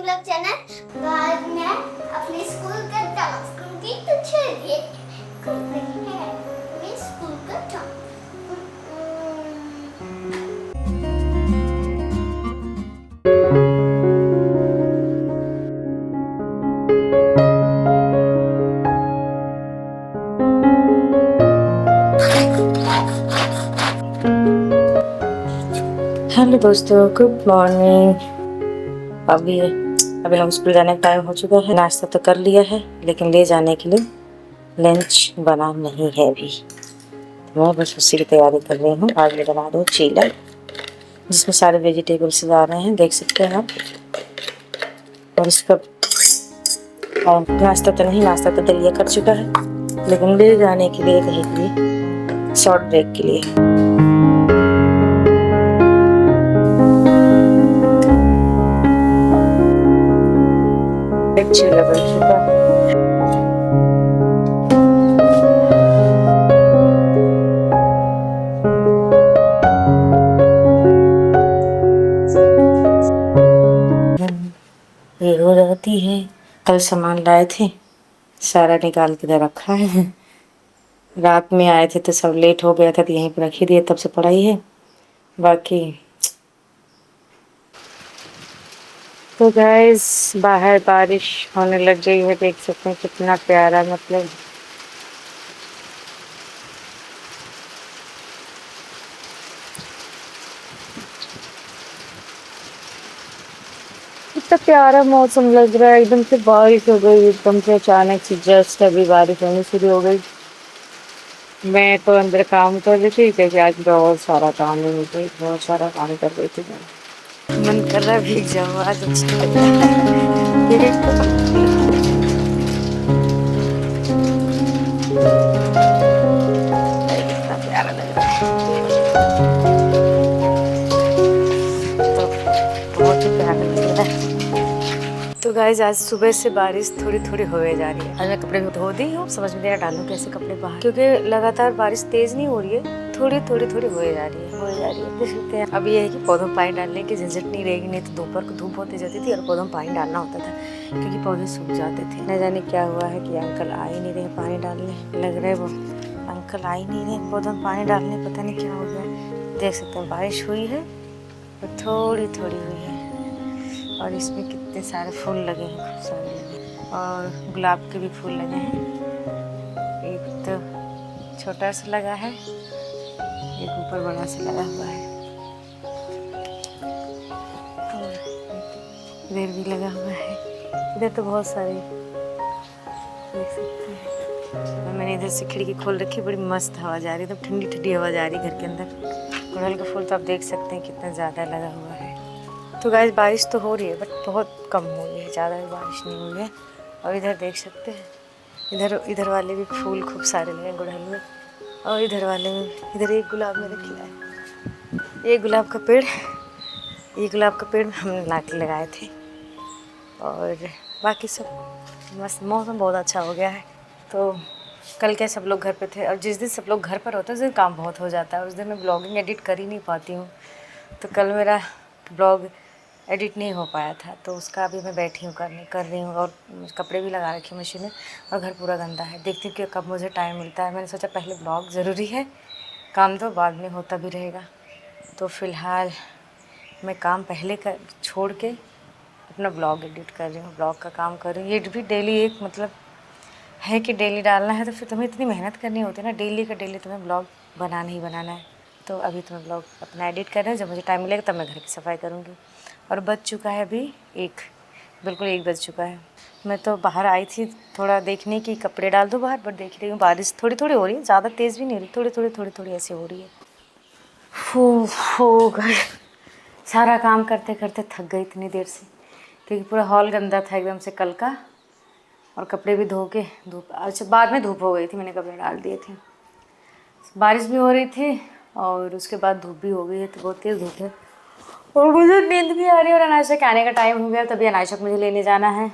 Blog channel. आज मैं अपने स्कूल का डांस करूंगी, तो चलिए करते हैं अपने स्कूल का डांस। हेलो दोस्तों, गुड मॉर्निंग। अभी अभी हम स्कूल जाने का टाइम हो चुका है। नाश्ता तो कर लिया है, लेकिन ले जाने के लिए लंच बना नहीं है अभी। तो मैं बस उसी की तैयारी कर रही हूँ। आज मैं बना दूँ चीला, जिसमें सारे वेजिटेबल्स आ रहे हैं, देख सकते हैं आप। और इसका नाश्ता तो दलिया कर चुका है, लेकिन ले जाने के लिए रहेगी शॉर्ट ब्रेक के लिए। चीला बन चुका है। ये हो जाती है। कल सामान लाए थे, सारा निकाल के इधर रखा है। रात में आए थे तो सब लेट हो गया था, तो यहीं पर रख ही दिए, तब से पड़ा ही है। बाकी तो गाइस, बाहर बारिश होने लग गई है, देख सकते हैं कितना प्यारा, मतलब इतना प्यारा मौसम लग रहा है। एकदम से बारिश हो गई, एकदम से अचानक से जस्ट अभी बारिश होनी शुरू हो गई। मैं तो अंदर काम कर रही थी, क्योंकि आज बहुत सारा काम है, मुझे बहुत सारा काम कर रही थी मैं। मन कर रहा है भीग जाऊँ आज, अच्छा लग रहा है। कितना प्यारा लग रहा है, तो बहुत ही प्यारा लग रहा है। तो गाइज, आज सुबह से बारिश थोड़ी थोड़ी होए जा रही है। आज मैं कपड़े धो दी हूँ, समझ में नहीं आ रहा डालूं कैसे कपड़े बाहर, क्योंकि लगातार बारिश तेज नहीं हो रही है, थोड़ी थोड़ी होए जा रही है। देख सकते हैं। अब ये है कि पौधों में पानी डालने की झंझट नहीं रहेगी, नहीं तो दोपहर को धूप होती जाती थी और पौधों में पानी डालना होता था, क्योंकि पौधे सूख जाते थे। न जाने क्या हुआ है कि अंकल आ ही नहीं रहे पानी डालने। लग रहा है वो अंकल आ ही नहीं रहे पौधों में पानी डालने, पता नहीं क्या हो गया। देख सकते हैं बारिश हुई है और थोड़ी थोड़ी हुई है, और इसमें कितने सारे फूल लगे हैं, खूब सारे लगे हैं, और गुलाब के भी फूल लगे हैं। एक तो छोटा सा लगा है, एक ऊपर बड़ा सा लगा हुआ है, और इधर भी लगा हुआ है। इधर तो बहुत सारे देख सकते हैं। मैंने इधर से खिड़की खोल रखी, बड़ी मस्त हवा जा रही है, एकदम ठंडी ठंडी हवा जा रही है घर के अंदर। गुड़हल का फूल तो आप देख सकते हैं कितना ज़्यादा लगा हुआ है। तो गाइस, बारिश तो हो रही है, बट बहुत कम हो रही है, ज़्यादा बारिश नहीं हुई है। और इधर देख सकते हैं, इधर वाले भी फूल खूब सारे लगे हैं गुड़हल में, और इधर वाले में, इधर एक गुलाब मेरे खिला है। ये गुलाब का पेड़ हमने ला के लगाए थे, और बाकी सब मस्त। मौसम बहुत अच्छा हो गया है। तो कल क्या सब लोग घर पे थे, और जिस दिन सब लोग घर पर होते हैं उस दिन काम बहुत हो जाता है, उस दिन मैं ब्लॉगिंग एडिट कर ही नहीं पाती हूँ। तो कल मेरा ब्लॉग एडिट नहीं हो पाया था, तो उसका अभी मैं बैठी हूँ कर रही हूँ, और कपड़े भी लगा रखे मशीन में, और घर पूरा गंदा है। देखती हूँ कि कब मुझे टाइम मिलता है। मैंने सोचा पहले ब्लॉग ज़रूरी है, काम तो बाद में होता भी रहेगा। तो फ़िलहाल मैं काम पहले छोड़ के अपना ब्लॉग एडिट कर रही हूँ, ब्लॉग का काम कर रही हूँ। ये भी डेली एक मतलब है कि डेली डालना है, तो फिर तुम्हें इतनी मेहनत करनी होती है ना, डेली का डेली तुम्हें ब्लॉग बनाना ही बनाना है। तो अभी तो मैं ब्लॉग अपना एडिट कर रही हूँ, जब मुझे टाइम मिलेगा तब मैं घर की सफाई करूँगी। और बज चुका है अभी बिल्कुल 1 बज चुका है। मैं तो बाहर आई थी थोड़ा देखने की, कपड़े डाल दूँ बाहर, बट देख रही हूँ बारिश थोड़ी थोड़ी हो रही है, ज़्यादा तेज़ भी नहीं हो रही, थोड़ी ऐसे हो रही है। हो गए, सारा काम करते करते थक गई इतनी देर से, क्योंकि पूरा हॉल गंदा था एकदम से कल का, और कपड़े भी धो के धूप, अच्छा बाद में धूप हो गई थी, मैंने कपड़े डाल दिए थे। बारिश भी हो रही थी और उसके बाद धूप भी हो गई है, तो बहुत तेज़ धूप है, और मुझे नींद भी आ रही है। और अनायशा के आने का टाइम हो गया, तभी अनायशा को मुझे लेने जाना है।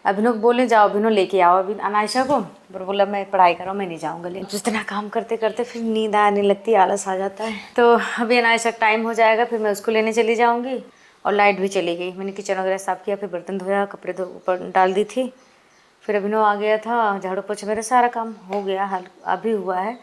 अभिनव को बोले जाओ अभिनव लेके आओ अभी अनायशा को, पर बोला मैं पढ़ाई कर रहा हूँ, मैं नहीं जाऊँगा। लेकिन जितना काम करते करते फिर नींद आने लगती है, आलस आ जाता है। तो अभी अनायशा का टाइम हो जाएगा, फिर मैं उसको लेने चली जाऊँगी, और लाइट भी चली गई। मैंने किचन वगैरह साफ़ किया, फिर बर्तन धोया, कपड़े धो ऊपर डाल दी थी। फिर अभिनव आ गया था, झाड़ू पोछा मेरा सारा काम हो गया, हाल अभी हुआ है।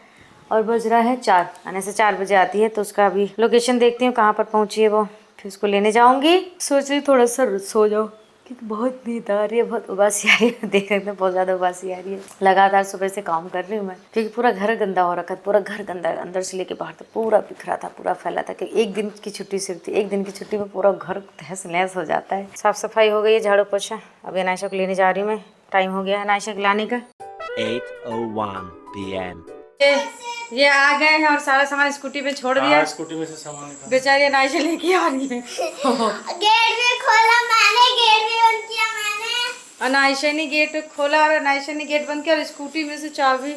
और बज रहा है 4, आने से 4 बजे आती है, तो उसका अभी लोकेशन देखती हूँ कहाँ पर पहुँची है वो, फिर उसको लेने जाऊँगी। सोच रही थोड़ा सा सो जाओ क्योंकि बहुत नींद आ रही है, बहुत उबासी आ रही है। देख रहे हैं बहुत ज़्यादा उबासी आ रही है। लगातार सुबह से काम कर रही हूँ मैं, क्योंकि पूरा घर गंदा हो रखा था, पूरा घर गंदा, अंदर से लेके बाहर तक पूरा बिखरा था, पूरा फैला था। कि एक दिन की छुट्टी सिर्फ थी, एक दिन की छुट्टी में पूरा घर तहस नहस हो जाता है। साफ सफाई हो गई है, झाड़ू पोछा। अभी अनायशा को लेने जा रही हूँ मैं, टाइम हो गया है अनायशा को लाने का। 8:01 p.m. ये आ गए हैं और सारा सामान स्कूटी पे छोड़ दिया। स्कूटी में से सामान निकाल। बेचारी अनायशा लेके आ रही है। गेट भी खोला मैंने, गेट भी बंद किया मैंने। अनायशा ने गेट खोला और अनायशा ने गेट बंद किया और स्कूटी में से चाबी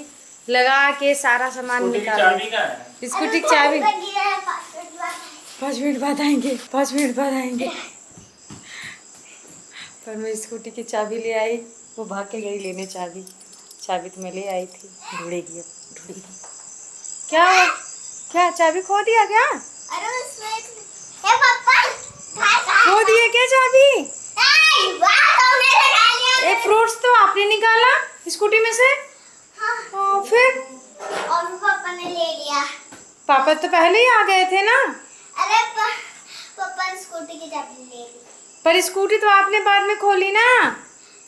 लगा के सारा सामान निकाला। चाबी कहाँ है? स्कूटी की चाबी गिरा है, 5 मिनट 5 मिनट बाद बाद आएंगे, 5 मिनट बाद आएंगे। पर मैं स्कूटी की चाबी ले आई, वो भाग के गई लेने चाबी। चाबी तो मैं ले आई थी, ढूंढेगी अब, ढूंढेगी। क्या क्या चाबी खो दिया क्या? अरे उसमें हे पापा खो दिया क्या चाबी? वाह तुमने लगा लिया। एक फ्रूट्स तो आपने निकाला स्कूटी में से। हाँ। फिर और वो पापा ने ले लिया। पापा तो पहले ही आ गए थे ना। अरे पापा ने स्कूटी की चाबी ले ली। पर स्कूटी तो आपने बाद में खोली ना,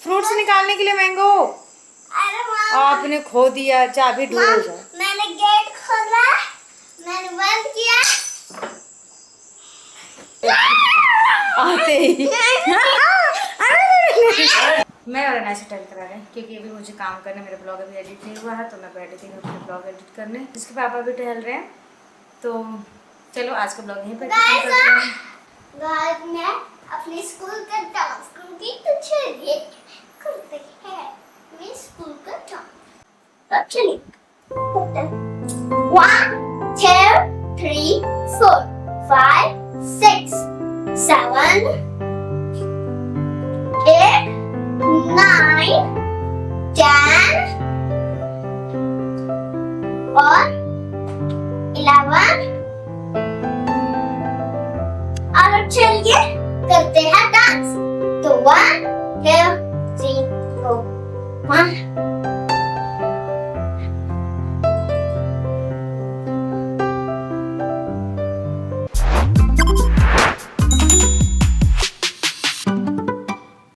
फ्रूट्स निकालने के लिए मैंगो। अरे माँ आपने खो दिया, चाबी ढूंढ जाओ। मैंने गेट खोला, मैंने बंद किया। आते ही मैं और अनायशा टाइम करा रहे हैं, क्योंकि अभी मुझे काम करना, मेरा ब्लॉग अभी एडिट नहीं हुआ है, तो मैं बैठी थी अपने ब्लॉग एडिट करने। इसके पापा भी टहल रहे हैं, तो चलो आज का ब्लॉग यहीं पर खत्म करते हैं। गाइस मैं अपने स्कूल का डांस करूंगी, तो चलिए करते हैं मैं स्कूल का डांस। अब चलिए 1 2 3 4 5 6 7 8 9 10 और